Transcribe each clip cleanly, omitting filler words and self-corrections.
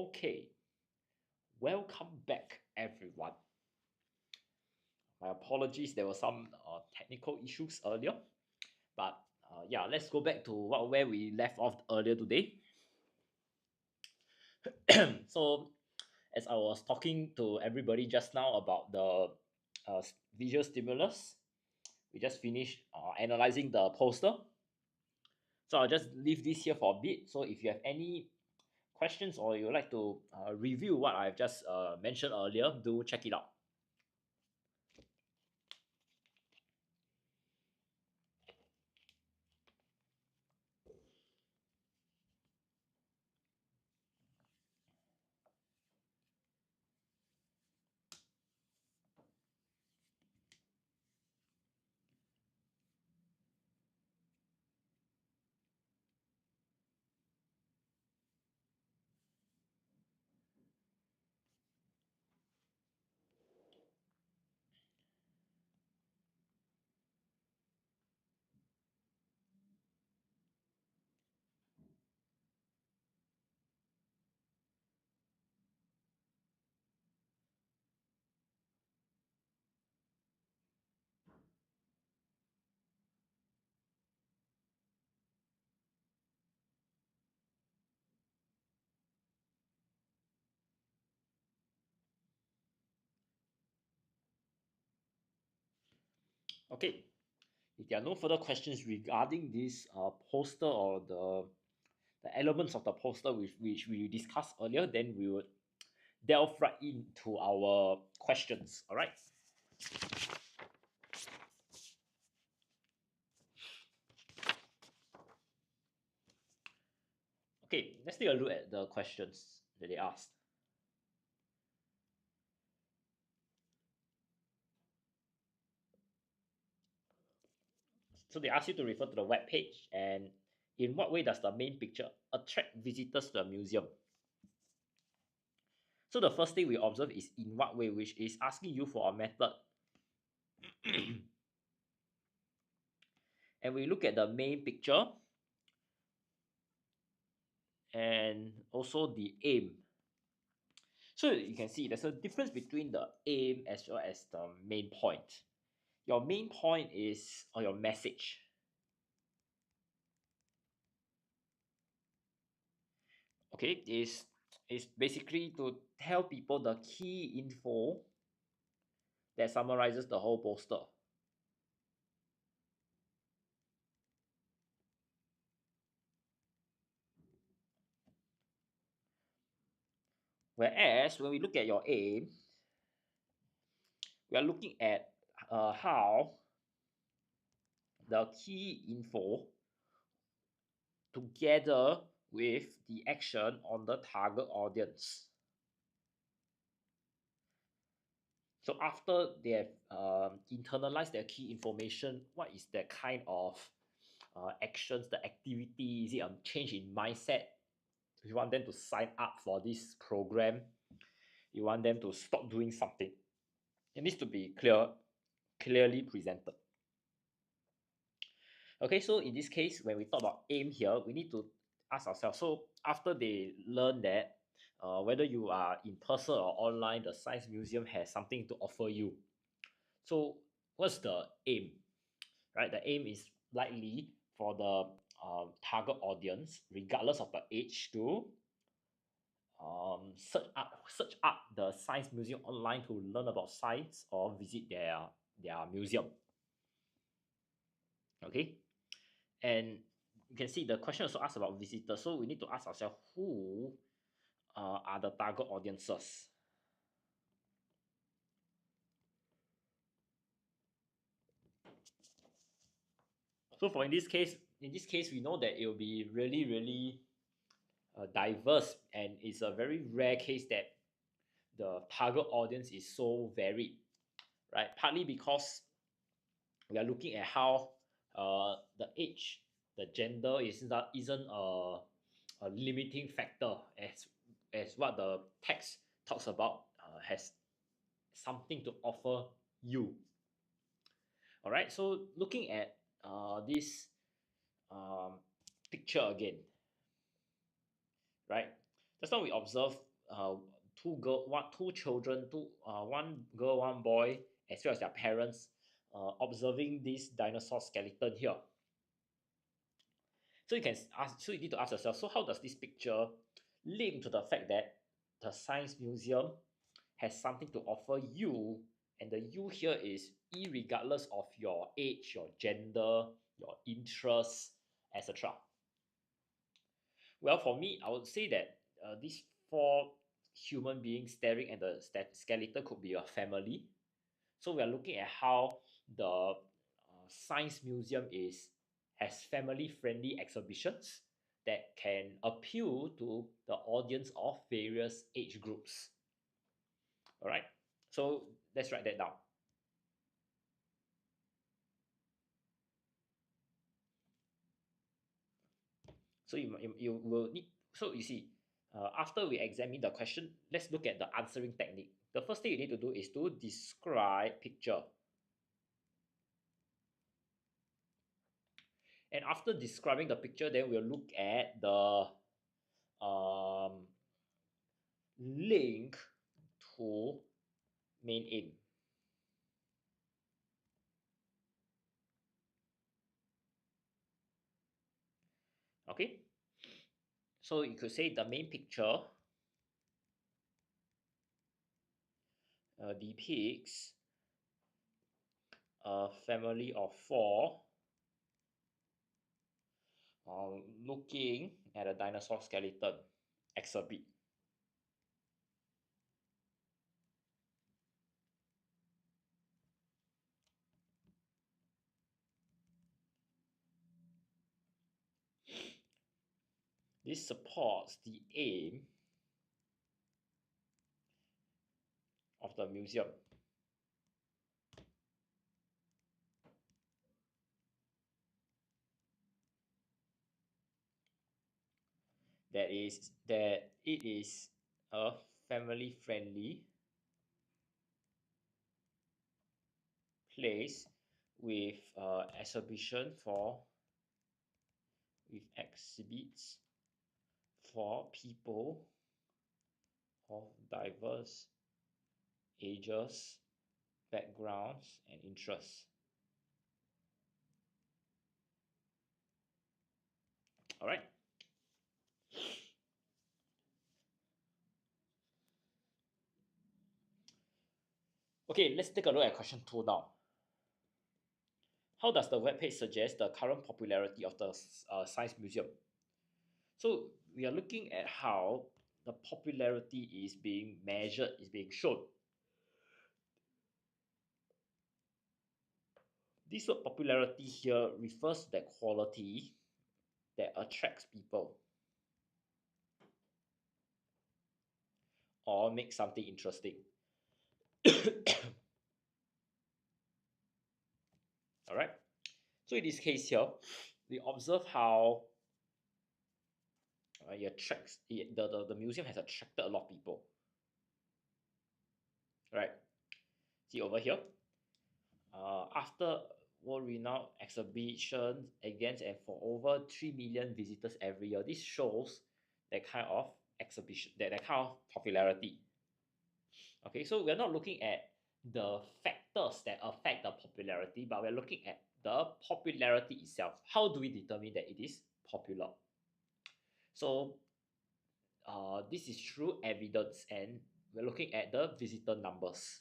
Okay, welcome back, everyone. My apologies, there were some technical issues earlier, but yeah, let's go back to where we left off earlier today. So, as I was talking to everybody just now about the visual stimulus, we just finished analyzing the poster. So I'll just leave this here for a bit. So if you have any questions or you would like to review what I've just mentioned earlier, do check it out. Okay, if there are no further questions regarding this poster or the elements of the poster which we discussed earlier, then we would delve right into our questions. All right. Okay, let's take a look at the questions that they asked. So they ask you to refer to the web page, and in what way does the main picture attract visitors to the museum? So the first thing we observe is in what way, which is asking you for a method. And we look at the main picture and also the aim. So you can see there's a difference between the aim as well as the main point. Your main point is, or your message, okay, is basically to tell people the key info that summarizes the whole poster. Whereas when we look at your aim, we are looking at how the key info together with the action on the target audience. So after they have internalized their key information, what is that kind of actions, the activity? Is it a change in mindset? You want them to sign up for this program? You want them to stop doing something? It needs to be clearly presented. Okay, so in this case, when we talk about aim here, we need to ask ourselves. So after they learn that, whether you are in person or online, the science museum has something to offer you. So what's the aim? Right, the aim is likely for the target audience, regardless of the age, to search up the science museum online to learn about science or visit their museum. Okay, and you can see the question also asks about visitors, so we need to ask ourselves who are the target audiences. So for in this case, we know that it will be really diverse, and it's a very rare case that the target audience is so varied, right? Partly because we are looking at how the age, the gender isn't a limiting factor as what the text talks about has something to offer you. All right, so looking at this um, picture again, right? Just now we observe two children, one girl, one boy, as well as their parents, observing this dinosaur skeleton here. So you need to ask yourself, so how does this picture link to the fact that the science museum has something to offer you, and the you here is irregardless of your age, your gender, your interests, etc. Well, for me, I would say that these four human beings staring at the skeleton could be a family. So we are looking at how the science museum has family-friendly exhibitions that can appeal to the audience of various age groups. All right, so let's write that down. So you will need, so you see, after we examine the question, let's look at the answering technique. The first thing you need to do is to describe picture. And after describing the picture, then we'll look at the link to main aim. Okay, so you could say the main picture depicts a family of four looking at a dinosaur skeleton exhibit. This supports the aim of the museum. That it is a family-friendly place with exhibits for people of diverse ages, backgrounds, and interests. All right. Okay, let's take a look at question 2 now. How does the webpage suggest the current popularity of the Science Museum? So we are looking at how the popularity is being measured, is being shown. This word popularity here refers to that quality that attracts people or makes something interesting. All right. So in this case here, we observe how the museum has attracted a lot of people. Right. See over here. After world-renowned exhibition against and for over 3 million visitors every year, this shows that kind of exhibition, that kind of popularity. Okay, so we're not looking at the factors that affect the popularity, but we're looking at the popularity itself. How do we determine that it is popular? So this is through evidence, and we're looking at the visitor numbers.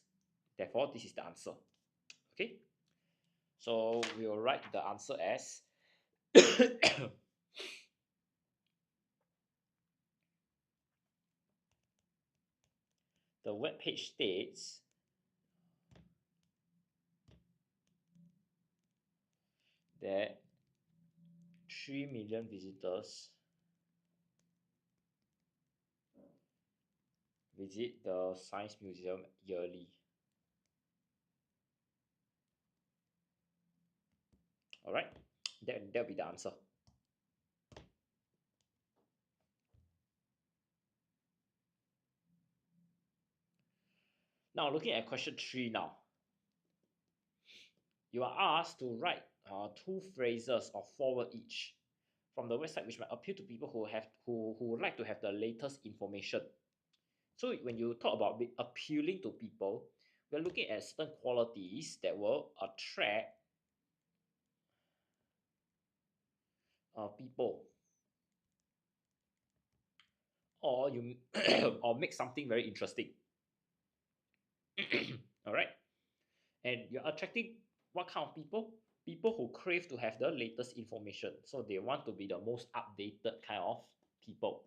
Therefore, this is the answer. Okay, so we will write the answer as the web page states that 3 million visitors visit the Science Museum yearly. All right, that'll be the answer. Now, looking at question 3 now. You are asked to write 2 phrases or 4 words each from the website which might appeal to people who would like to have the latest information. So when you talk about appealing to people, we're looking at certain qualities that will attract people, or you or make something very interesting. All right, and you're attracting what kind of people? People who crave to have the latest information, so they want to be the most updated kind of people.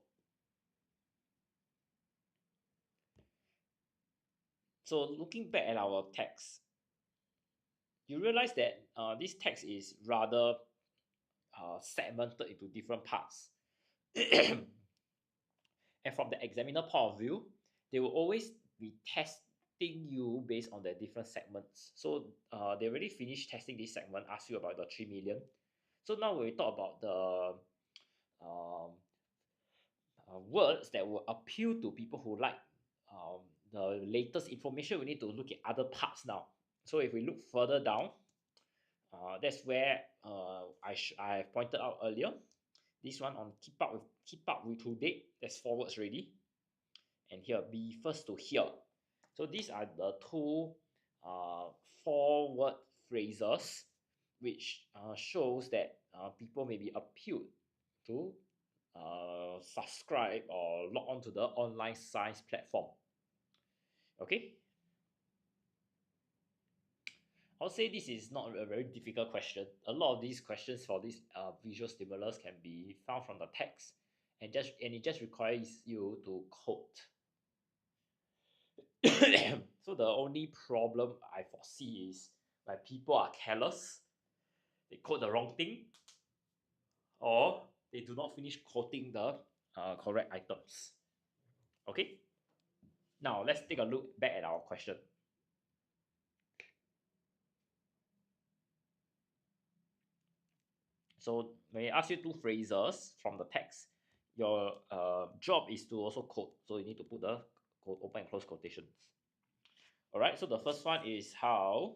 So looking back at our text, you realize that this text is rather segmented into different parts. And from the examiner point of view, they will always be testing you based on the different segments. So they already finished testing this segment, ask you about the 3 million. So now we talk about the um, words that will appeal to people who like um, the latest information. We need to look at other parts now. So if we look further down, that's where I have pointed out earlier. This one on keep up with to date. That's forwards ready, and here be first to hear. So these are the two uh, forward phrases, which shows that people may be appealed to subscribe or log on to the online science platform. Okay, I'll say this is not a very difficult question. A lot of these questions for this visual stimulus can be found from the text, and it just requires you to quote. So the only problem I foresee is like people are careless, they quote the wrong thing, or they do not finish quoting the correct items. Okay, now let's take a look back at our question. So when I ask you two phrases from the text, your job is to also quote. So you need to put the open and close quotations. All right. So the first one is how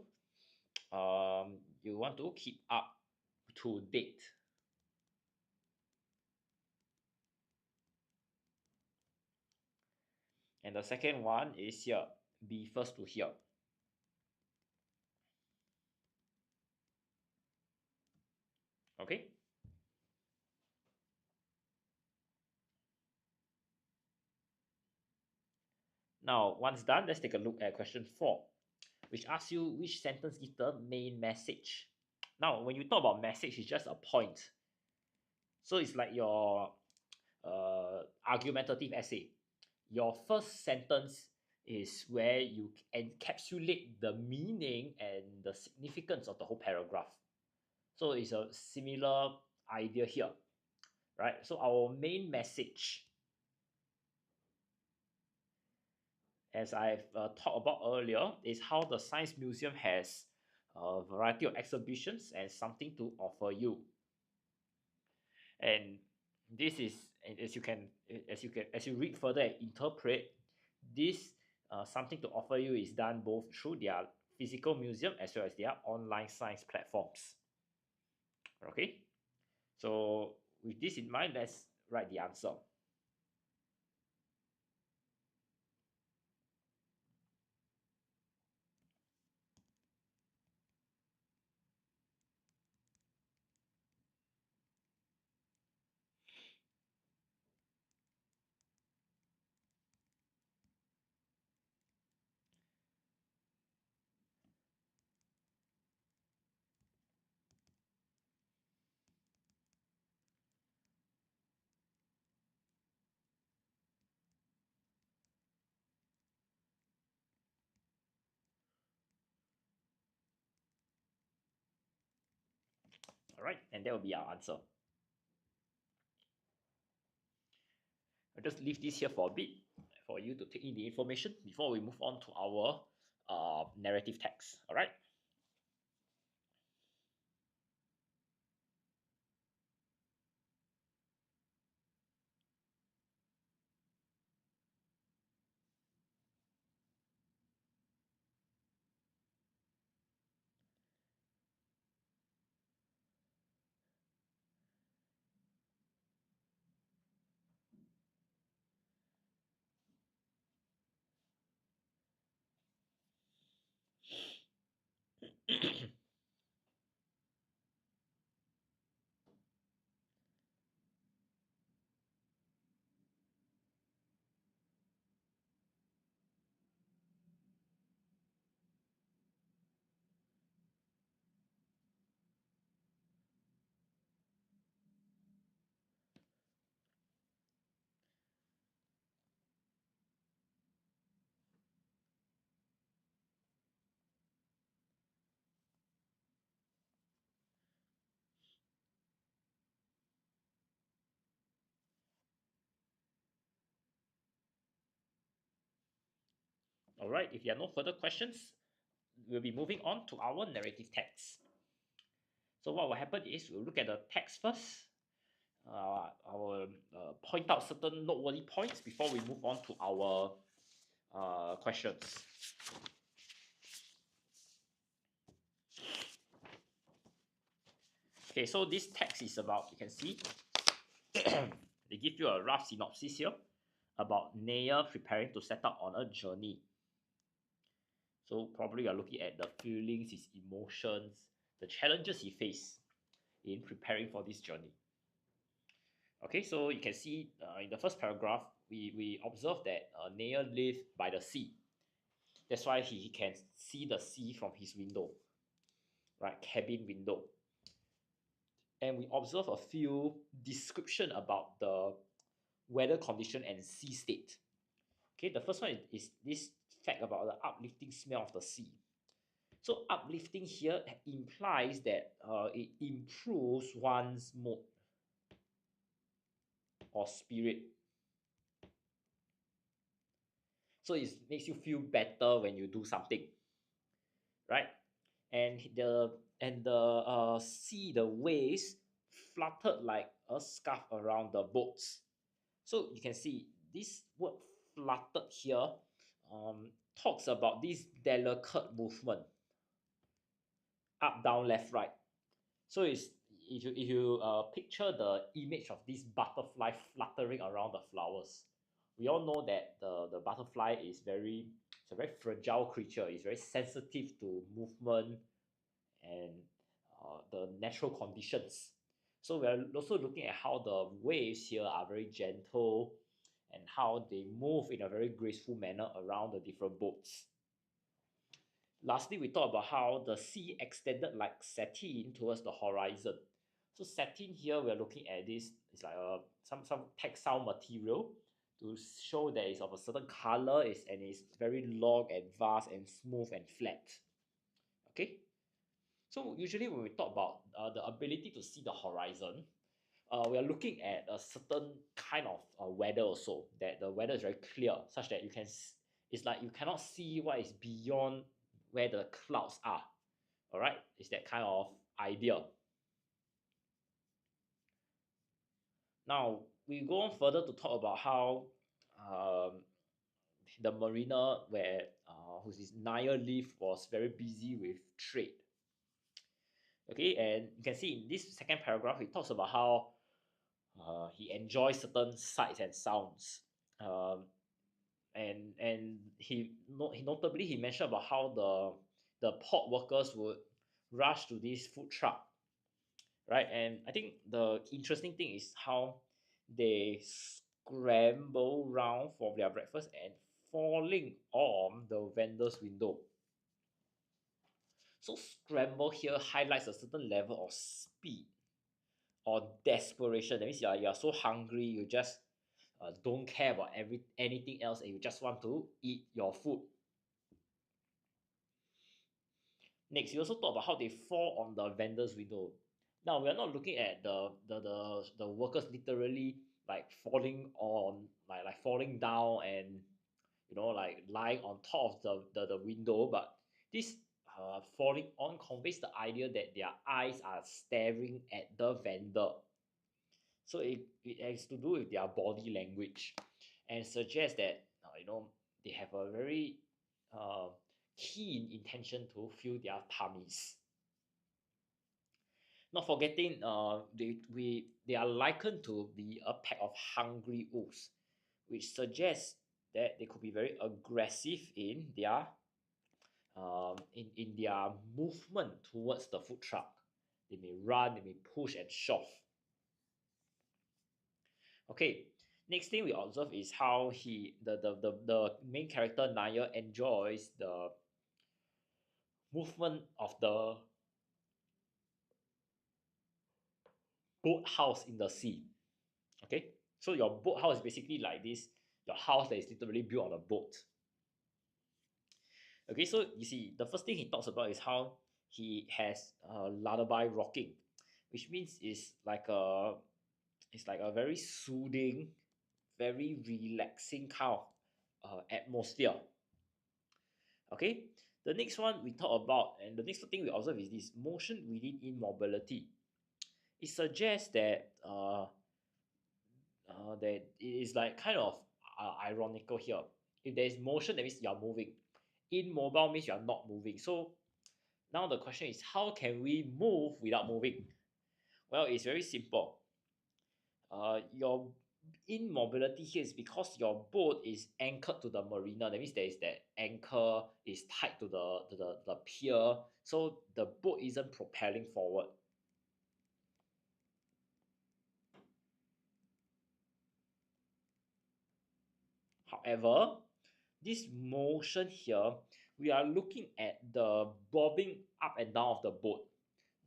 you want to keep up to date. And the second one is here, be first to hear. Okay. Now, once done, let's take a look at question 4, which asks you which sentence is the main message. Now, when you talk about message, it's just a point. So it's like your argumentative essay. Your first sentence is where you encapsulate the meaning and the significance of the whole paragraph. So it's a similar idea here, right? So our main message, as I've talked about earlier, is how the Science Museum has a variety of exhibitions and something to offer you. And this is, as you read further and interpret, this something to offer you is done both through their physical museum as well as their online science platforms. Okay, so with this in mind, let's write the answer. All right, and that will be our answer. I'll just leave this here for a bit for you to take in the information before we move on to our narrative text. All right. All right, if there are no further questions, we'll be moving on to our narrative text. So what will happen is we'll look at the text first. I will point out certain noteworthy points before we move on to our questions. Okay, so this text is about, you can see, they give you a rough synopsis here about Naya preparing to set out on a journey. So probably you're looking at the feelings, his emotions, the challenges he faced in preparing for this journey. Okay, so you can see in the first paragraph, we observe that Naya lived by the sea. That's why he can see the sea from his window, right? Cabin window. And we observe a few description about the weather condition and sea state. Okay, the first one is this fact about the uplifting smell of the sea. So uplifting here implies that it improves one's mood or spirit. So it makes you feel better when you do something, right? And the sea, the waves fluttered like a scarf around the boats. So you can see this word fluttered here talks about this delicate movement, up, down, left, right. So it's if you picture the image of this butterfly fluttering around the flowers, we all know that the butterfly is it's a very fragile creature. It's very sensitive to movement and the natural conditions. So we're also looking at how the waves here are very gentle and how they move in a very graceful manner around the different boats. Lastly, we talk about how the sea extended like satin towards the horizon. So satin here, we're looking at this, it's like some textile material to show that it's of a certain color and it's very long and vast and smooth and flat. Okay, so usually when we talk about the ability to see the horizon, we are looking at a certain kind of weather also, that the weather is very clear such that it's like you cannot see what is beyond where the clouds are. All right, it's that kind of idea. Now we go on further to talk about how um, the marina where whose is Naya lived was very busy with trade. Okay, and you can see in this second paragraph, he talks about how he enjoys certain sights and sounds. And he notably he mentioned about how the port workers would rush to this food truck, right? And I think the interesting thing is how they scramble round for their breakfast and falling on the vendor's window. So scramble here highlights a certain level of speed or desperation. That means you are so hungry, you just don't care about anything else, and you just want to eat your food. Next, we also talk about how they fall on the vendor's window. Now we are not looking at the workers literally like falling on like falling down and like lying on top of the window, but this falling on conveys the idea that their eyes are staring at the vendor. So it has to do with their body language and suggests that they have a very uh, keen intention to fill their tummies. Not forgetting, they are likened to be a pack of hungry wolves, which suggests that they could be very aggressive in their in their movement towards the food truck. They may run, they may push and shove. Okay, next thing we observe is how the main character Naya enjoys the movement of the boathouse in the sea. Okay, so your boathouse is basically like this, your house that is literally built on a boat. Okay, so you see, the first thing he talks about is how he has lullaby rocking, which means it's like a very soothing, very relaxing kind of atmosphere. Okay, the next one we talk about, and the next thing we observe is this motion within immobility. It suggests that that it is like kind of ironical here. If there is motion, that means you are moving. Immobile means you are not moving. So now the question is, how can we move without moving? Well, it's very simple. Your immobility here is because your boat is anchored to the marina. That means there is that anchor is tied to the pier, so the boat isn't propelling forward. However, this motion here, we are looking at the bobbing up and down of the boat,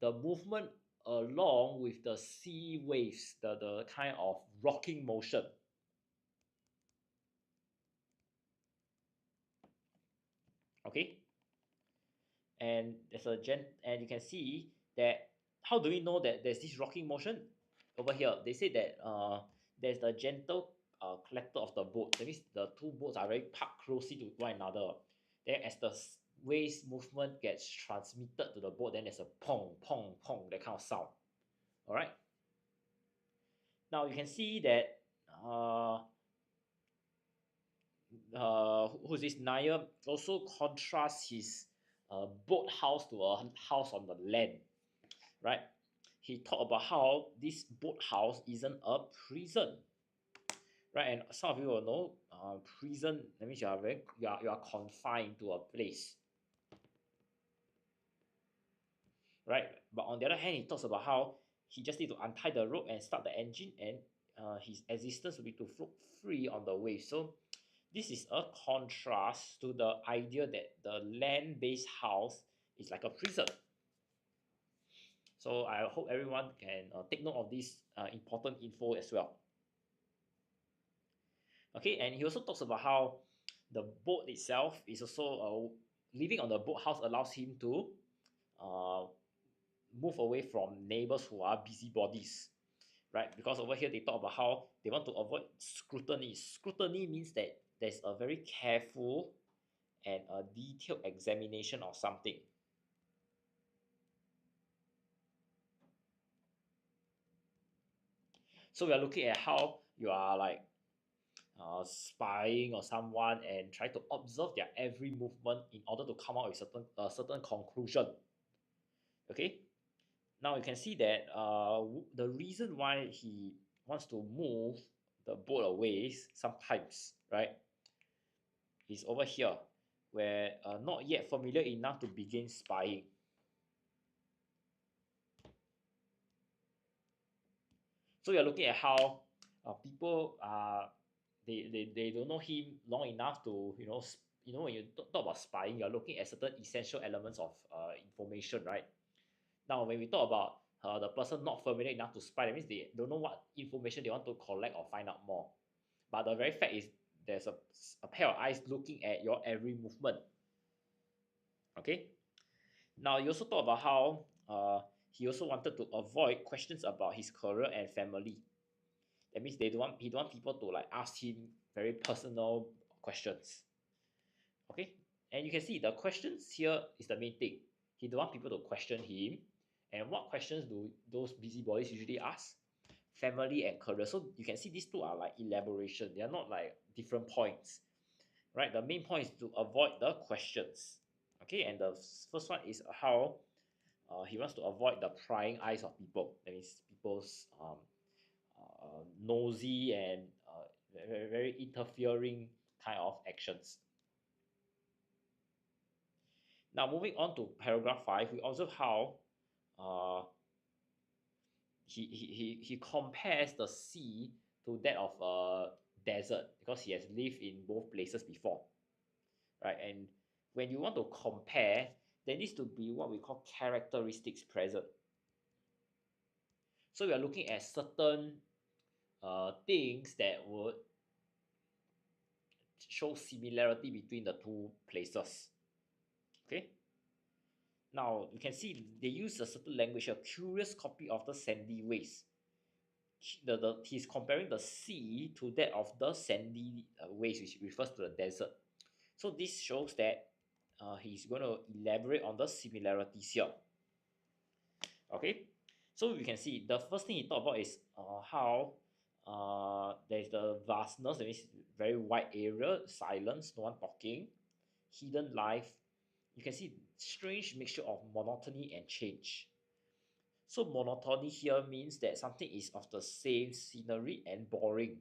the movement along with the sea waves, the kind of rocking motion. Okay, and and you can see that, how do we know that there's this rocking motion? Over here they say that there's the gentle collector of the boat. That means the two boats are very parked closely to one another. Then as the waves movement gets transmitted to the boat, then there's a pong pong pong, that kind of sound. All right, now you can see that uh, who's this Nair also contrasts his boat house to a house on the land, right? He talked about how this boat house isn't a prison, right? And some of you will know, prison, that means you are confined to a place, right? But on the other hand, he talks about how he just need to untie the rope and start the engine, and his existence will be to float free on the waves. So this is a contrast to the idea that the land-based house is like a prison. So I hope everyone can take note of this important info as well. Okay, and he also talks about how the boat itself is also living on the boathouse allows him to uh, move away from neighbors who are busybodies, right? Because over here they talk about how they want to avoid scrutiny. Scrutiny means that there's a very careful and a detailed examination of something. So we are looking at how you are like spying on someone and try to observe their every movement in order to come out with certain conclusion. Okay, now you can see that the reason why he wants to move the boat away sometimes, right, is over here, where not yet familiar enough to begin spying. So you're looking at how people they don't know him long enough to when you talk about spying, you're looking at certain essential elements of information, right? Now when we talk about the person not familiar enough to spy, that means they don't know what information they want to collect or find out more. But the very fact is there's a pair of eyes looking at your every movement. Okay, now you also talk about how he also wanted to avoid questions about his career and family. That means he don't want people to like ask him very personal questions. Okay, and you can see the questions here is the main thing. He don't want people to question him. And what questions do those busybodies usually ask? Family and career. So you can see these two are like elaboration. They are not like different points, right? The main point is to avoid the questions. Okay, and the first one is how he wants to avoid the prying eyes of people. That means people's nosy and very interfering kind of actions. Now, moving on to paragraph 5, we observe how uh, he compares the sea to that of a desert because he has lived in both places before, right? And when you want to compare, there needs to be what we call characteristics present. So we are looking at certain things that would show similarity between the two places. Okay. Now you can see they use a certain language, a curious copy of the sandy waste. He's comparing the sea to that of the sandy waste, which refers to the desert. So this shows that he's going to elaborate on the similarities here. Okay, so we can see the first thing he talked about is how there's the vastness, that means very wide area, silence, no one talking, hidden life. You can see strange mixture of monotony and change. So monotony here means that something is of the same scenery and boring,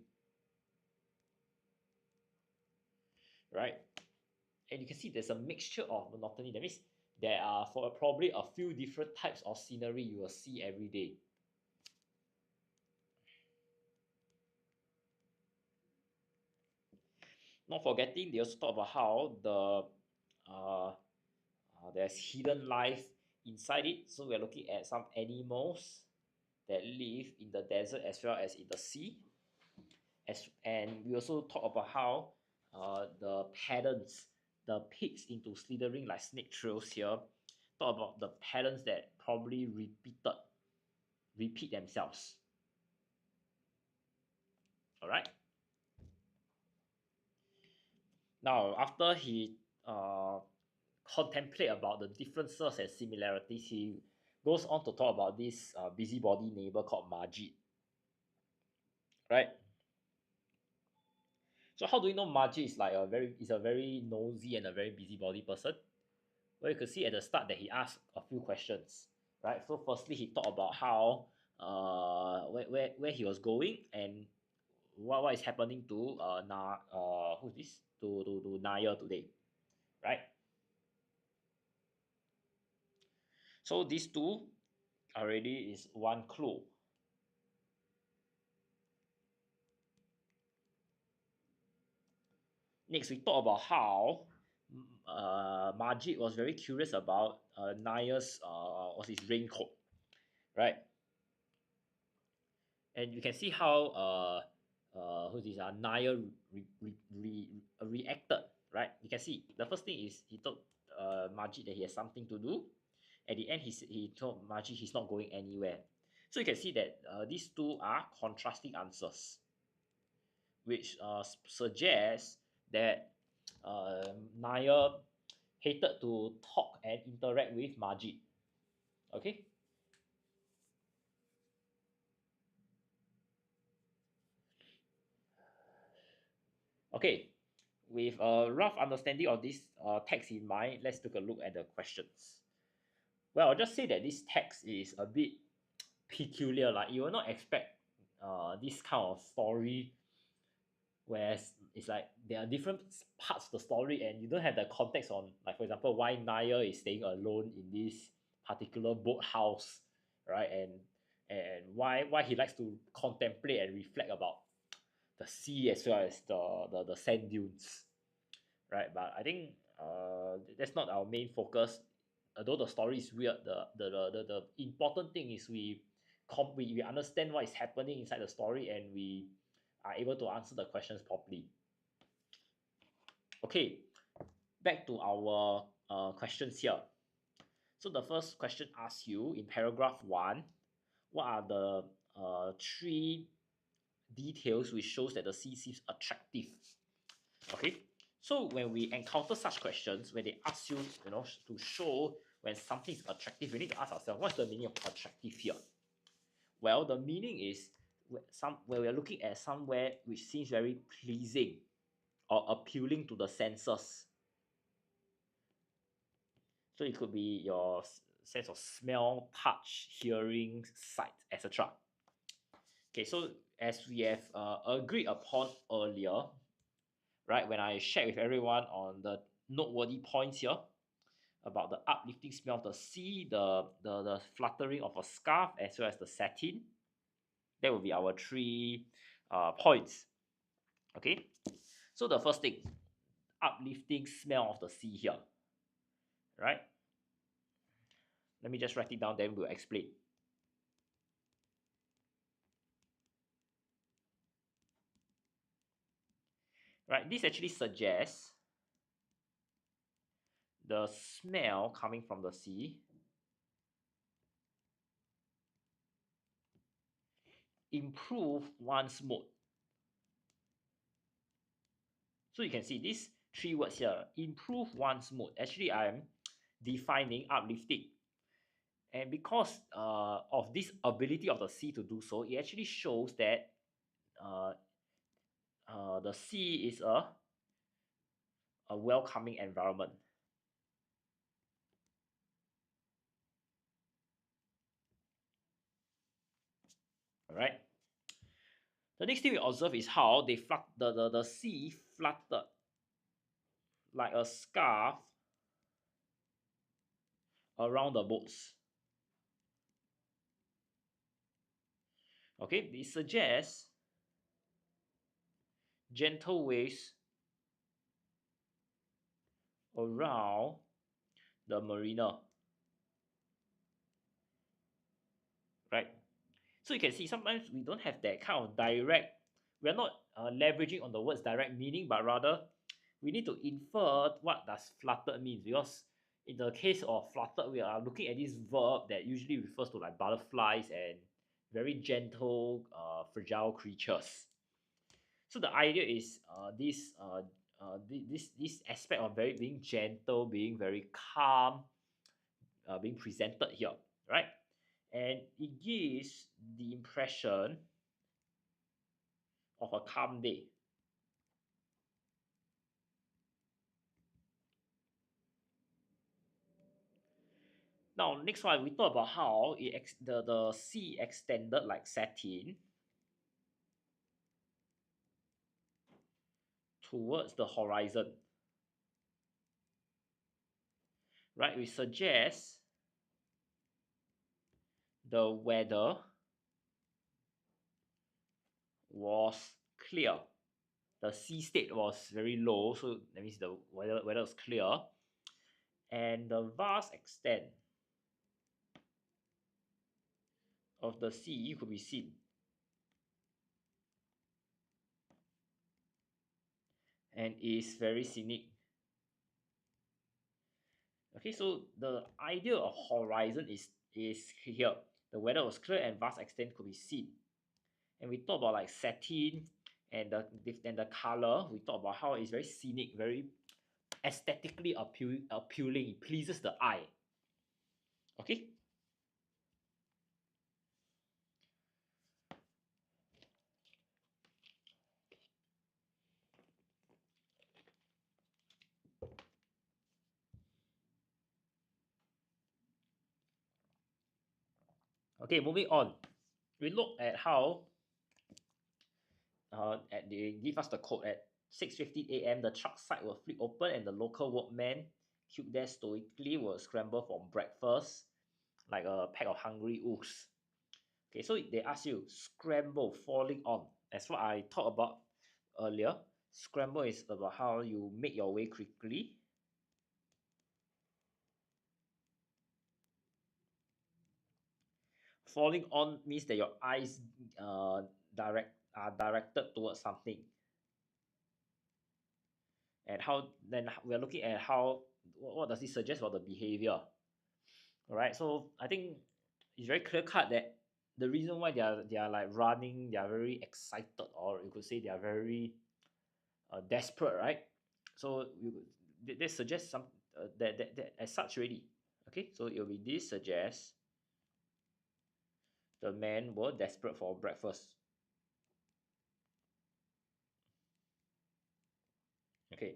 right? And you can see there's a mixture of monotony. That means there are probably a few different types of scenery you will see every day. Not forgetting, they also talk about how there's hidden life inside it. So we're looking at some animals that live in the desert as well as in the sea. And we also talk about how the patterns, the peaks into slithering like snake trails here, talk about the patterns that probably repeat themselves. All right. Now, after he contemplate about the differences and similarities, he goes on to talk about this busybody neighbor called Majid. Right. So how do you know Majid is like a very nosy and a very busybody person? Well, you could see at the start that he asked a few questions, right? So firstly, he talked about how where he was going and what is happening to who's this to Naya today, right? So these two already is one clue. Next, we talk about how Majid was very curious about Naya's was his raincoat, right? And you can see how who's this Naya reacted, right? You can see the first thing is he told Majid that he has something to do. At the end, he told Majid he's not going anywhere. So you can see that these two are contrasting answers, which suggests that Naya hated to talk and interact with Majid. Okay. Okay. With a rough understanding of this text in mind, let's take a look at the questions. Well, I'll just say that this text is a bit peculiar. Like you will not expect this kind of story, whereas it's like there are different parts of the story, and you don't have the context on, like for example, why Naya is staying alone in this particular boat house, right? And why he likes to contemplate and reflect about the sea as well as the sand dunes, right? But I think that's not our main focus. Although the story is weird, the important thing is we understand what is happening inside the story, and we are able to answer the questions properly. Okay, back to our questions here. So the first question asks you in paragraph 1, what are the three details which shows that the sea seems attractive? Okay, so when we encounter such questions, when they ask you, to show when something is attractive, we need to ask ourselves, what's the meaning of attractive here? Well, the meaning is when we are looking at somewhere which seems very pleasing or appealing to the senses. So it could be your sense of smell, touch, hearing, sight, etc. Okay, so as we have agreed upon earlier, right, when I shared with everyone on the noteworthy points here about the uplifting smell of the sea, the fluttering of a scarf, as well as the satin, that will be our three points. Okay, so the first thing, uplifting smell of the sea here, right? Let me just write it down, then we'll explain. Right, this actually suggests the smell coming from the sea improve one's mood. So you can see this three words here. Improve one's mood. Actually, I'm defining uplifting. And because of this ability of the sea to do so, it actually shows that uh, the sea is a welcoming environment. All right. The next thing we observe is how the sea fluttered like a scarf around the boats. Okay, it suggests gentle waves around the marina, right? So you can see sometimes we don't have that kind of direct, we're not leveraging on the words direct meaning, but rather we need to infer what does fluttered means, because in the case of fluttered, we are looking at this verb that usually refers to like butterflies and very gentle, fragile creatures. So the idea is this aspect of very being gentle, being very calm, being presented here, right? And it gives the impression of a calm day. Now, next one, we talk about how the sea extended like satin towards the horizon, right? We suggest the weather was clear. The sea state was very low, so that means the weather was clear, and the vast extent of the sea could be seen. And is very scenic. Okay, so the idea of horizon is here. The weather was clear and vast extent could be seen. And we talk about like satin and the color. We talk about how it's very scenic, very aesthetically appealing. It pleases the eye. Okay. Okay, moving on. We look at how they give us the code at 6:50 a.m. The truck side will flip open and the local workmen queued there stoically will scramble for breakfast like a pack of hungry wolves. Okay, so they ask you scramble, falling on. That's what I talked about earlier. Scramble is about how you make your way quickly. Falling on means that your eyes are directed towards something. And how then we're looking at how what does it suggest about the behavior. All right, so I think it's very clear cut that the reason why they are like running, they are very excited, or you could say they are very desperate, right? So they suggest some that as such already. Okay, so it will be this suggests the men were desperate for breakfast. Okay,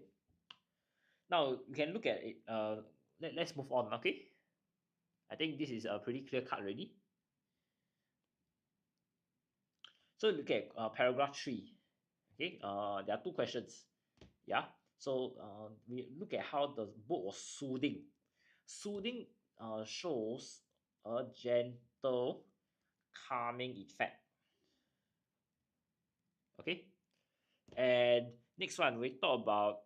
now you can look at it. Let's move on. Okay, I think this is a pretty clear cut already. So look at paragraph 3. Okay, there are two questions. Yeah, so we look at how the book was soothing. Soothing shows a gentle calming effect. Okay, and next one we talk about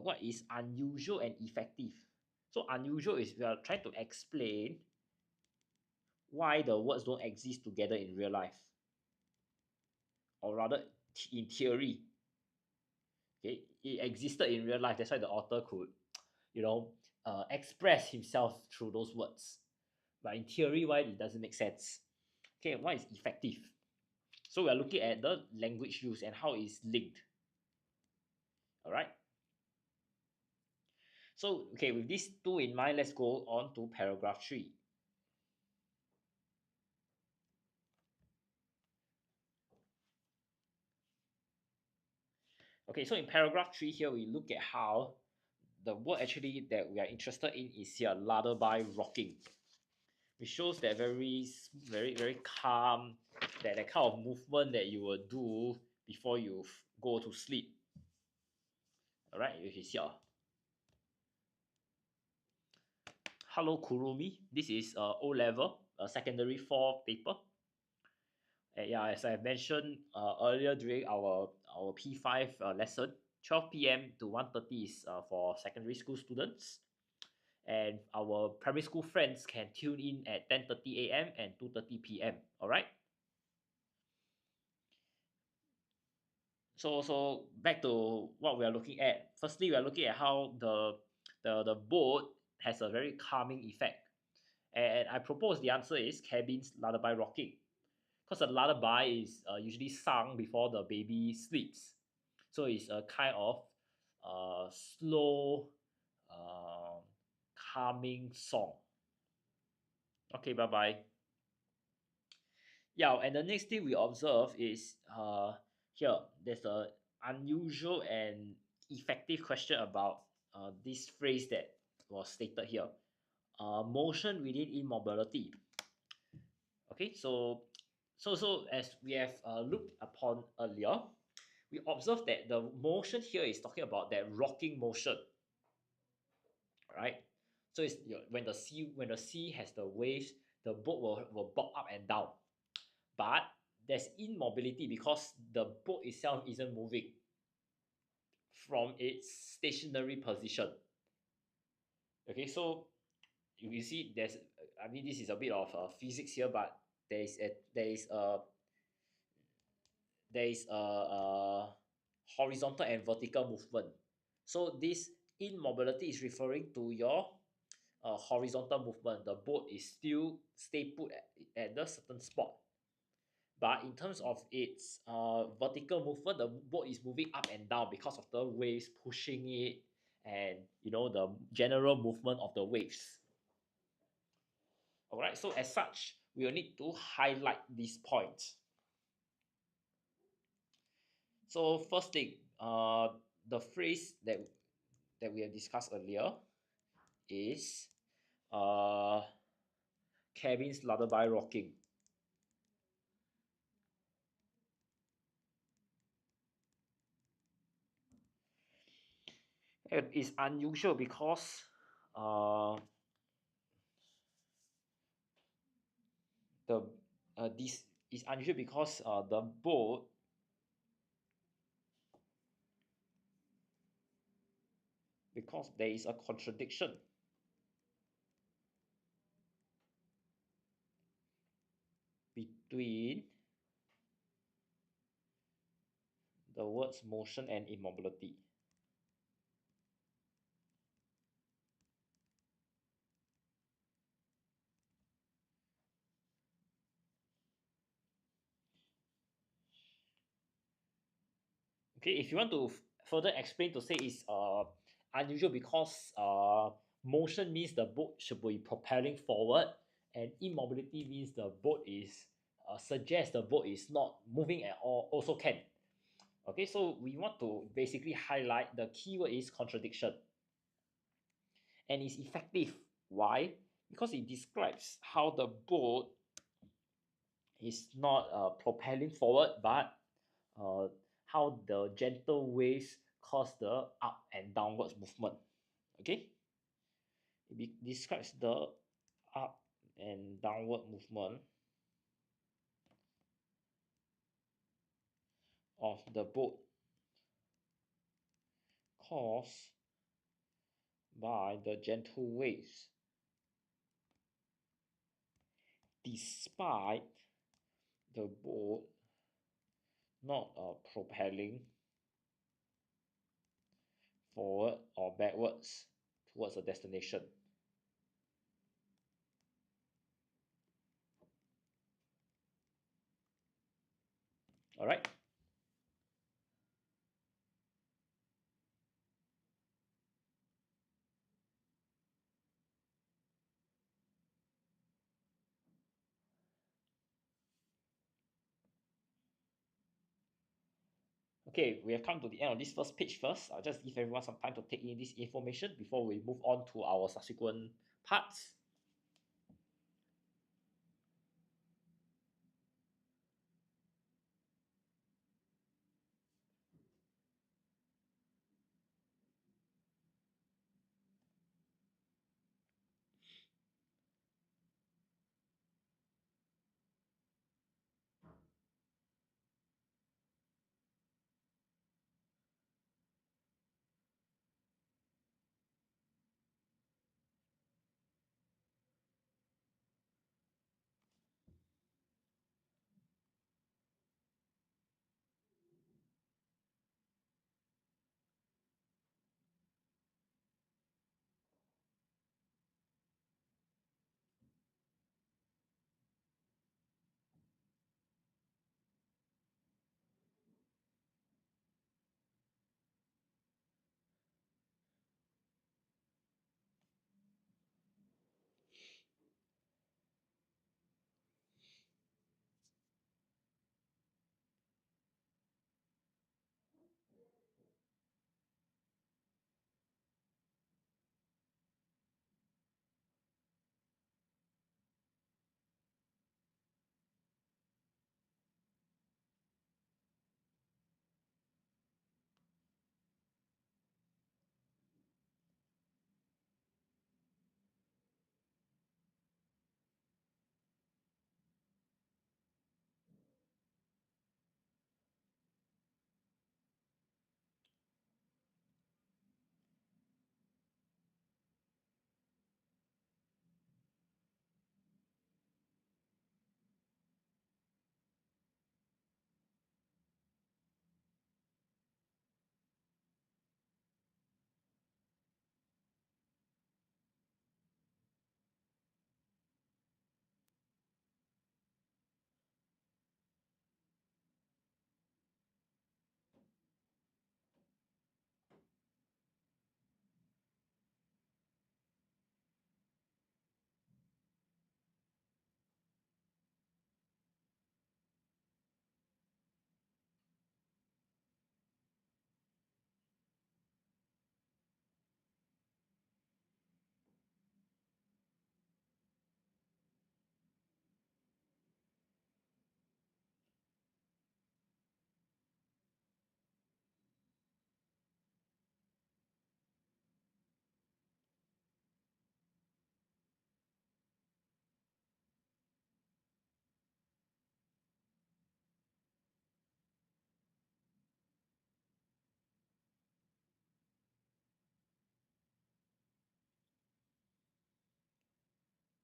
what is unusual and effective. So unusual is we are trying to explain why the words don't exist together in real life, or rather in theory. Okay, it existed in real life, that's why the author could express himself through those words, but in theory why it doesn't make sense. Okay, why is effective? So we are looking at the language use and how it's linked. All right. So, okay, with these two in mind, let's go on to paragraph 3. Okay, so in paragraph 3 here, we look at how the word actually that we are interested in is here, lullaby rocking, which shows that very calm, that kind of movement that you will do before you go to sleep. All right, you see here. Hello Kurumi. This is O level, secondary 4 paper. Yeah, as I mentioned earlier during our P5 lesson, 12 p.m. to 1:30 is for secondary school students, and our primary school friends can tune in at 10:30 a.m. and 2:30 p.m. All right. So back to what we are looking at. Firstly, we are looking at how the boat has a very calming effect, and I propose the answer is cabin's lullaby rocking, because a lullaby is usually sung before the baby sleeps, so it's a kind of slow, uh, calming song. Okay, bye bye. Yeah, and the next thing we observe is here there's a unusual and effective question about this phrase that was stated here. Motion within immobility. Okay, so as we have looked upon earlier, we observe that the motion here is talking about that rocking motion, right? So it's when the sea has the waves, the boat will bob up and down. But there's immobility because the boat itself isn't moving from its stationary position. Okay, so you see, I mean, this is a bit of physics here, but there is a there is a there is a horizontal and vertical movement. So this immobility is referring to your horizontal movement. The boat is still stay put at the certain spot. But in terms of its vertical movement, the boat is moving up and down because of the waves pushing it, and the general movement of the waves. All right. So as such, we will need to highlight these points. So first thing, the phrase that we have discussed earlier is uh, cabin's lullaby rocking. It is unusual because the this is unusual because the boat because there is a contradiction between the words motion and immobility. Okay, if you want to further explain to say it's unusual because motion means the boat should be propelling forward, and immobility means the boat is suggests the boat is not moving at all, also can. Okay, so we want to basically highlight the keyword is contradiction, and it's effective. Why? Because it describes how the boat is not propelling forward, but uh, how the gentle waves cause the up and downwards movement. Okay, it describes the up and downward movement of the boat caused by the gentle waves, despite the boat not propelling forward or backwards towards a destination. All right. Okay, we have come to the end of this first page first. I'll just give everyone some time to take in this information before we move on to our subsequent parts.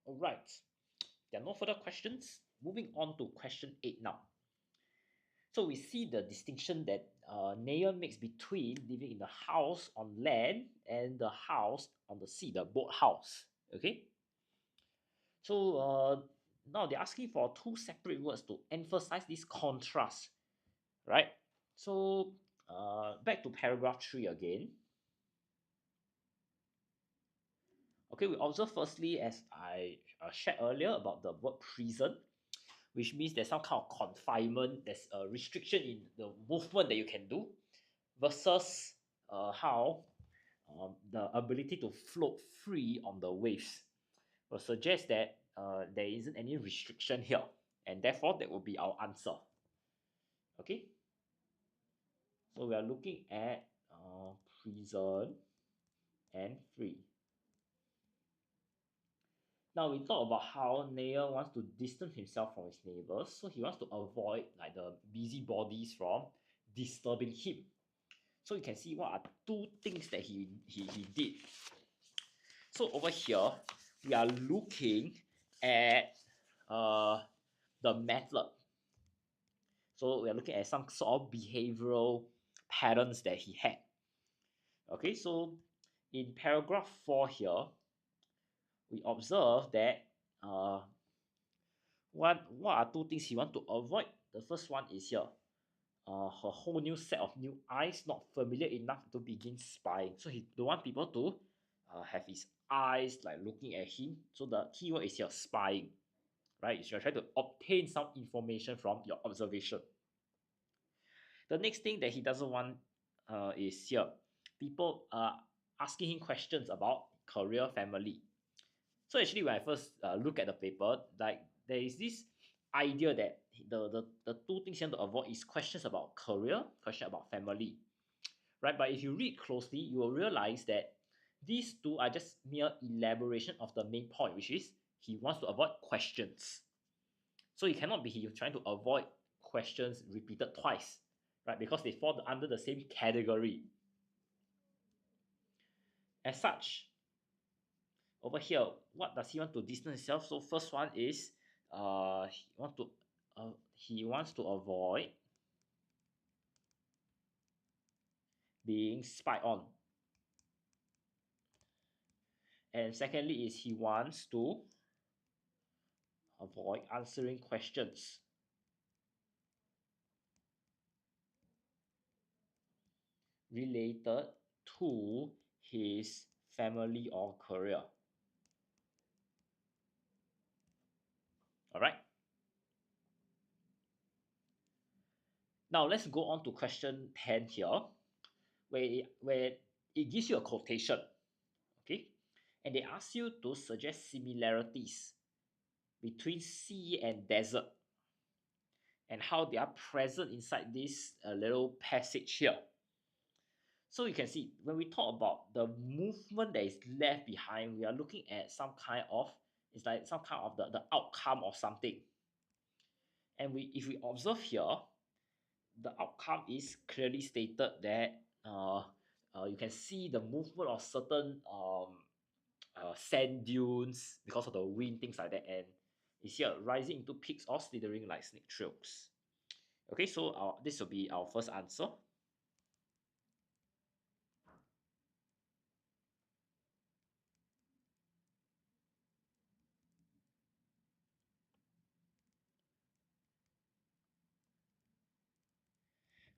All right. There are no further questions. Moving on to question 8 now. So we see the distinction that Nayer makes between living in a house on land and the house on the sea, the boat house. Okay. So now they're asking for two separate words to emphasize this contrast, right? So back to paragraph 3 again. Okay, we observe firstly, as I shared earlier, about the word prison, which means there's some kind of confinement, there's a restriction in the movement that you can do, versus how the ability to float free on the waves will suggest that there isn't any restriction here, and therefore that will be our answer. Okay, so we are looking at prison and free. Now we talk about how Nayer wants to distance himself from his neighbors, so he wants to avoid like the busybodies from disturbing him. So you can see what are two things that he did. So over here, we are looking at the method. So we are looking at some sort of behavioral patterns that he had. Okay, so in paragraph 4 here, we observe that what are two things he want to avoid. The first one is here, a whole new set of new eyes not familiar enough to begin spying. So he don't want people to have his eyes like looking at him. So the keyword is here, spying, right? You're trying to obtain some information from your observation. The next thing that he doesn't want is here. People asking him questions about career, family. So actually, when I first look at the paper, like there is this idea that the two things you want to avoid is questions about career, question about family, right? But if you read closely, you will realize that these two are just mere elaboration of the main point, which is he wants to avoid questions. So it cannot be he trying to avoid questions repeated twice, right? Because they fall under the same category. As such, over here, what does he want to distance himself? So first one is he wants to avoid being spied on. And secondly is he wants to avoid answering questions. Related to his family or career. All right. Now let's go on to question 10 here, where it gives you a quotation. Okay. And they ask you to suggest similarities between sea and desert and how they are present inside this little passage here. So you can see when we talk about the movement that is left behind, we are looking at some kind of, it's like some kind of the outcome of something. And if we observe here, the outcome is clearly stated that you can see the movement of certain sand dunes because of the wind, things like that, and it's here rising into peaks or slithering like snake trails. Okay, so this will be our first answer.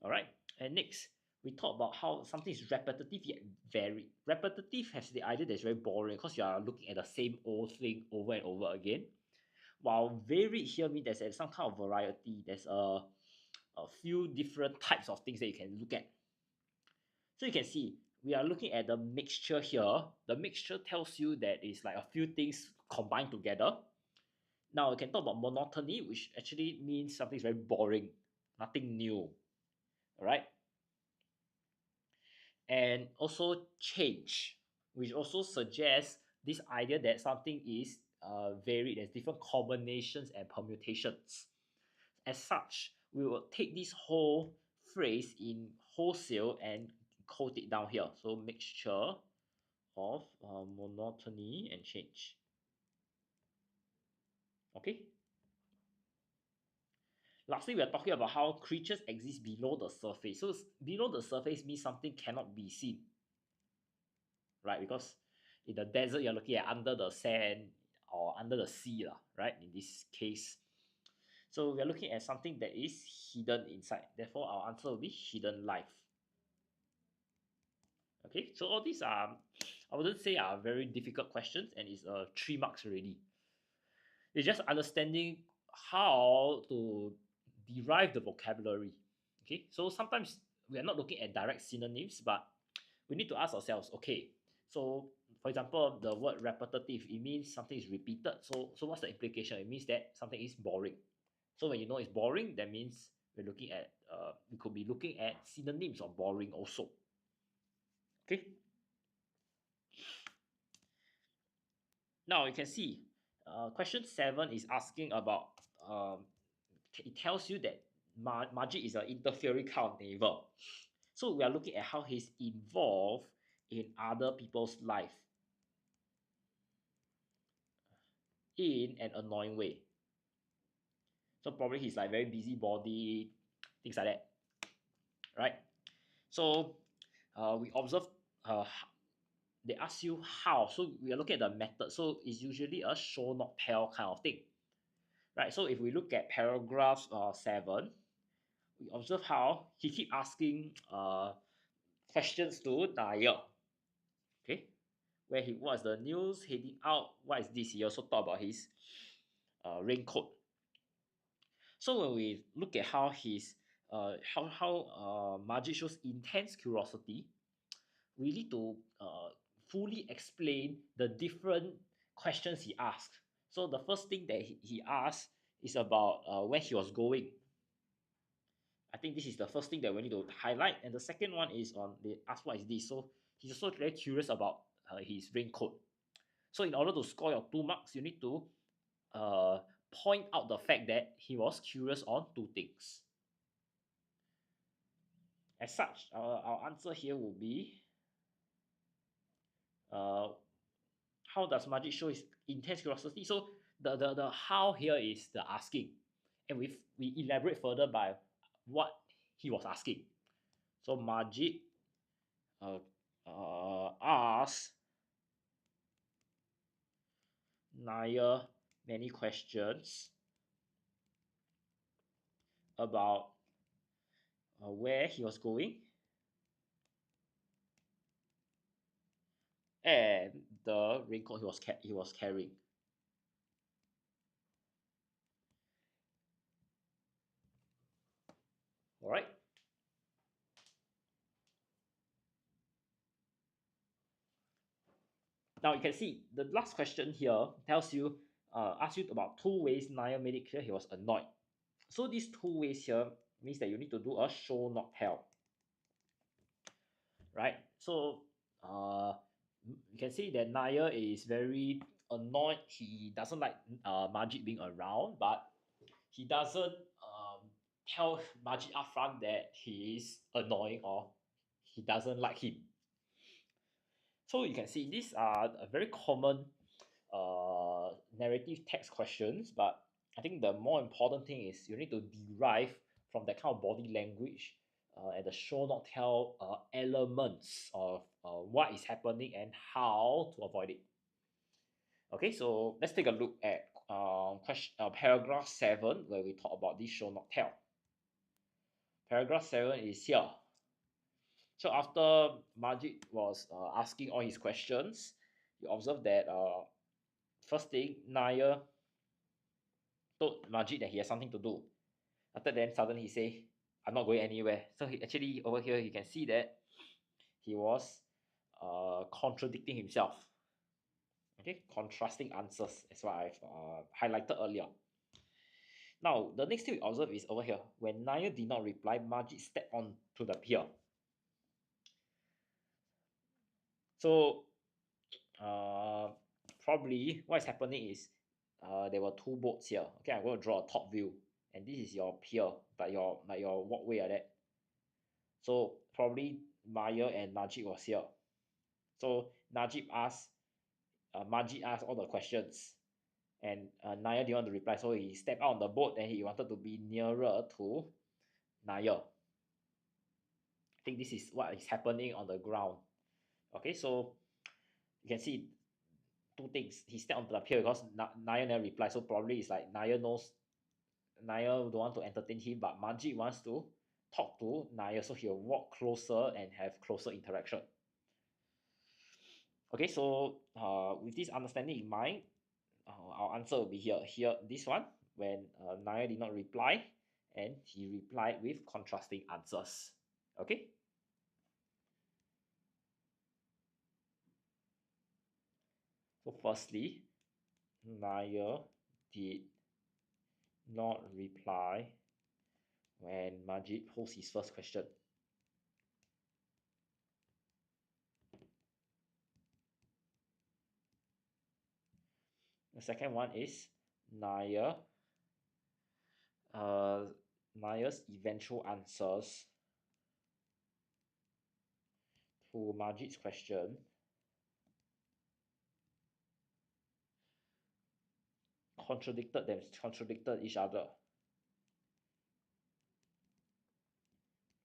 All right, and next we talk about how something is repetitive yet varied. Repetitive has the idea that it's very boring because you are looking at the same old thing over and over again. While varied here means there's some kind of variety. There's a few different types of things that you can look at. So you can see we are looking at the mixture here. The mixture tells you that it's like a few things combined together. Now we can talk about monotony, which actually means something is very boring, nothing new. All right. And also change, which also suggests this idea that something is varied. There's different combinations and permutations. As such, we will take this whole phrase in wholesale and quote it down here. So mixture of monotony and change. Okay. Lastly, we are talking about how creatures exist below the surface. So below the surface means something cannot be seen, right? Because in the desert, you're looking at under the sand or under the sea, right? In this case. So we are looking at something that is hidden inside. Therefore, our answer will be hidden life. Okay, so all these are, I wouldn't say are very difficult questions, and it's 3 marks already. It's just understanding how to derive the vocabulary. Okay, so sometimes we are not looking at direct synonyms, but we need to ask ourselves, okay, so for example, the word repetitive, it means something is repeated. So what's the implication? It means that something is boring. So when you know it's boring, that means we could be looking at synonyms of boring also. Okay. Now you can see, question 7 is asking about. It tells you that Majid is an interfering kind of neighbor. So we are looking at how he's involved in other people's life in an annoying way. So probably he's like very busybody, things like that, right? So we observe they ask you how. So we are looking at the method. So it's usually a show not tell kind of thing, right? So if we look at paragraph 7, we observe how he keep asking questions to Daya. Okay, where he what's the news heading out? What is this? He also talk about his raincoat. So when we look at how he's how Majid shows intense curiosity, we need to fully explain the different questions he asked. So the first thing that he asked is about where he was going. I think this is the first thing that we need to highlight. And the second one is on they ask what is this. So he's also very curious about his raincoat. So in order to score your 2 marks, you need to uh, point out the fact that he was curious on two things. As such, our answer here will be uh, how does Majid show his intense curiosity? So the how here is the asking, and we elaborate further by what he was asking. So Majid asked Naya many questions about where he was going and the raincoat he was carrying. All right. Now you can see the last question here tells you, asks you about 2 ways Naya made it clear he was annoyed. So these 2 ways here means that you need to do a show not tell, right? So you can see that Naya is very annoyed. He doesn't like Majid being around, but he doesn't tell Majid upfront that he is annoying or he doesn't like him. So you can see these are a very common narrative text questions, but I think the more important thing is you need to derive from that kind of body language and the show not tell elements of what is happening and how to avoid it. Okay, so let's take a look at paragraph 7 where we talk about this show not tell. Paragraph 7 is here. So after Majid was asking all his questions, you observe that first thing, Naya told Majid that he has something to do. After then, suddenly he say, "I'm not going anywhere." So he actually over here you can see that he was contradicting himself. Okay, contrasting answers is what I've highlighted earlier. Now, the next thing we observe is over here. When Naya did not reply, Majid stepped on to the pier. So, probably what is happening is there were 2 boats here. Okay, I'm going to draw a top view, and this is your pier, like your walkway like that. So probably Maya and Najib was here. So Najib asked, Majid asked all the questions, and Naya didn't want to reply, so he stepped out on the boat and he wanted to be nearer to Naya. I think this is what is happening on the ground. Okay, so you can see 2 things. He stepped onto the pier because Naya never replied, so probably it's like Naya knows Naya don't want to entertain him, but Majid wants to talk to Naya, so he'll walk closer and have closer interaction. Okay, so with this understanding in mind, our answer will be here. Here, this one, when Naya did not reply, and he replied with contrasting answers. Okay. So firstly, Naya did not reply when Majid posed his first question. The second one is Naya's eventual answers to Majid's question contradicted each other,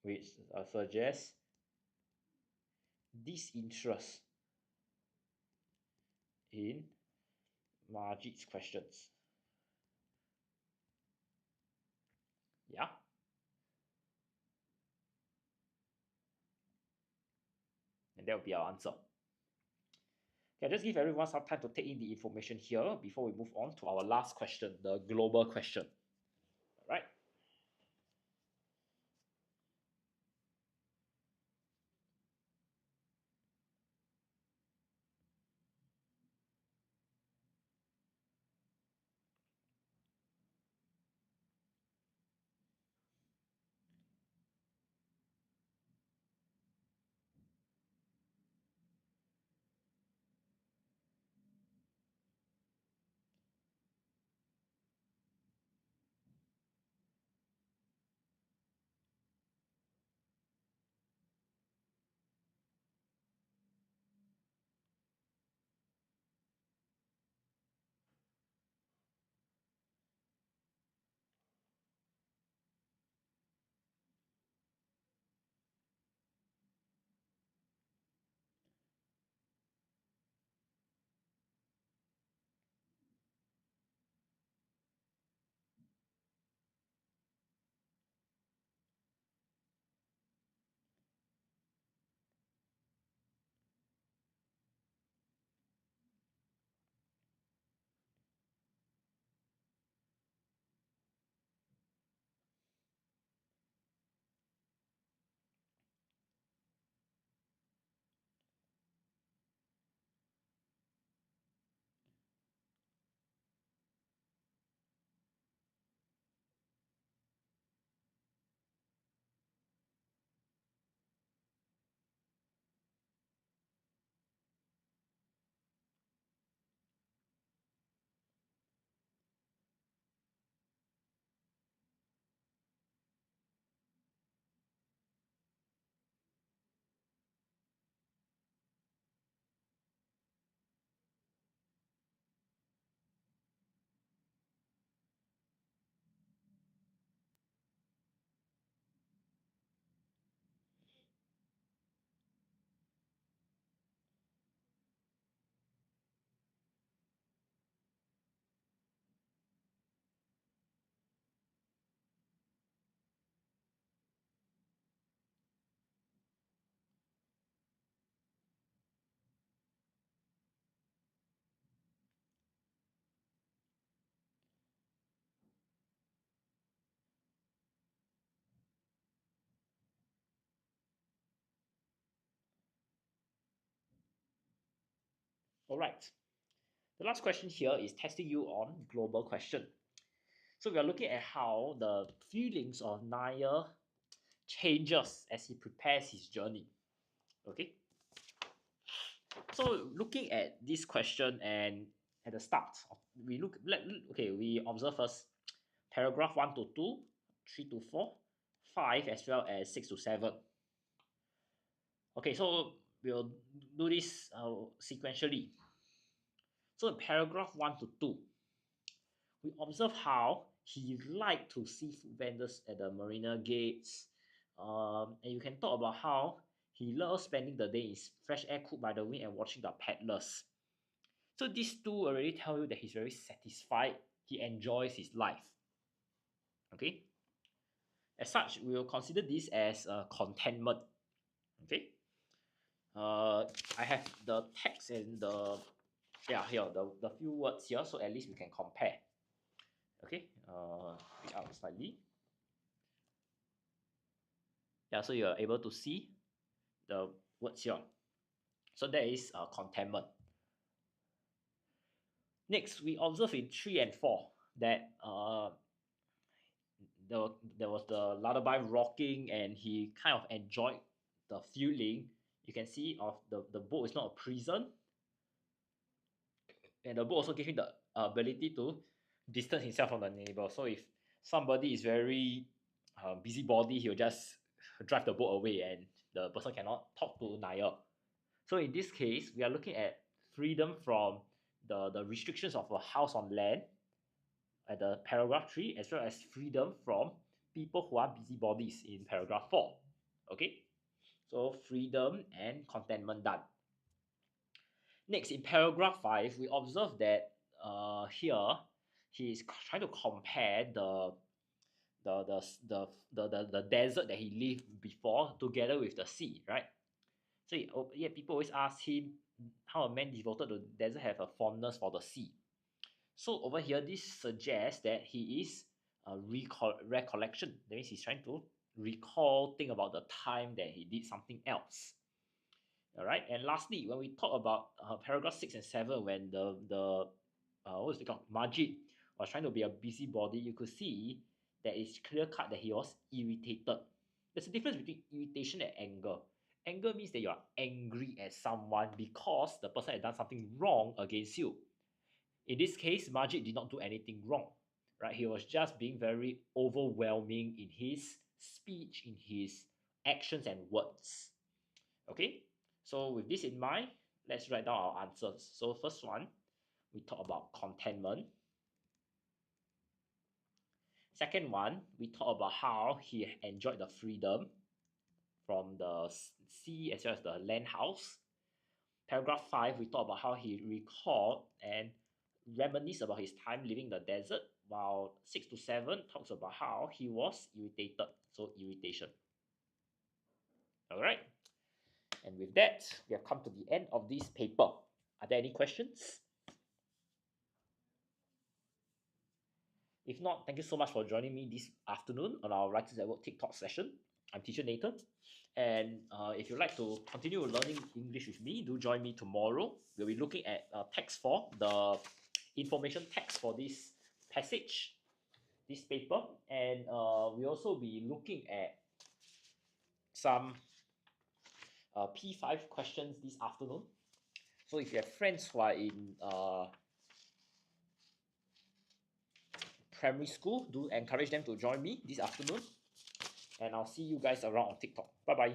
which suggests disinterest in Majid's questions. Yeah. And that will be our answer. Okay, I'll just give everyone some time to take in the information here before we move on to our last question, the global question. All right. Alright, the last question here is testing you on global question. So we are looking at how the feelings of Nair changes as he prepares his journey. Okay, so looking at this question, and at the start we we observe first paragraph 1 to 2, 3 to 4, 5, as well as 6 to 7. Okay, so we'll do this sequentially. So in paragraph 1 to 2, we observe how he liked to see food vendors at the marina gates. And you can talk about how he loves spending the day in fresh air cooked by the wind and watching the paddlers. So these two already tell you that he's very satisfied. He enjoys his life. Okay. As such, we will consider this as a contentment. Okay. I have the text and the here the few words here, so at least we can compare. Okay. Read out slightly. Yeah, so you are able to see the words here. So that is contentment. Next, we observe in 3 and 4 that there was the lullaby rocking, and he kind of enjoyed the feeling. You can see of the boat is not a prison, and the boat also gives him the ability to distance himself from the neighbor. So if somebody is very busybody, he'll just drive the boat away, and the person cannot talk to Nair. So in this case, we are looking at freedom from the restrictions of a house on land at the paragraph 3, as well as freedom from people who are busybodies in paragraph 4. Okay, so freedom and contentment done. Next, in paragraph 5, we observe that here he is trying to compare the desert that he lived before together with the sea, right? So people always ask him how a man devoted to the desert have a fondness for the sea. So over here, this suggests that he is a recollection. That means he's trying to think about the time that he did something else. All right. And lastly, when we talk about paragraph 6 and 7, when the what is it called, Majid was trying to be a busybody, you could see that it's clear cut that he was irritated. There's a difference between irritation and anger. Anger means that you are angry at someone because the person had done something wrong against you. In this case, Majid did not do anything wrong, right? He was just being very overwhelming in his speech, in his actions and words. Okay, so with this in mind, let's write down our answers. So first one, we talk about contentment. Second one, we talk about how he enjoyed the freedom from the sea as well as the land house. Paragraph 5, we talk about how he recalled and reminisced about his time living in the desert, while 6 to 7 talks about how he was irritated, so irritation. All right, and with that, we have come to the end of this paper. Are there any questions? If not, thank you so much for joining me this afternoon on our Writers at Work TikTok session. I'm teacher Nathan, and if you'd like to continue learning English with me, do join me tomorrow. We'll be looking at text 4, the information text for this passage, this paper, and we'll also be looking at some P5 questions this afternoon. So if you have friends who are in primary school, do encourage them to join me this afternoon, and I'll see you guys around on TikTok. Bye bye.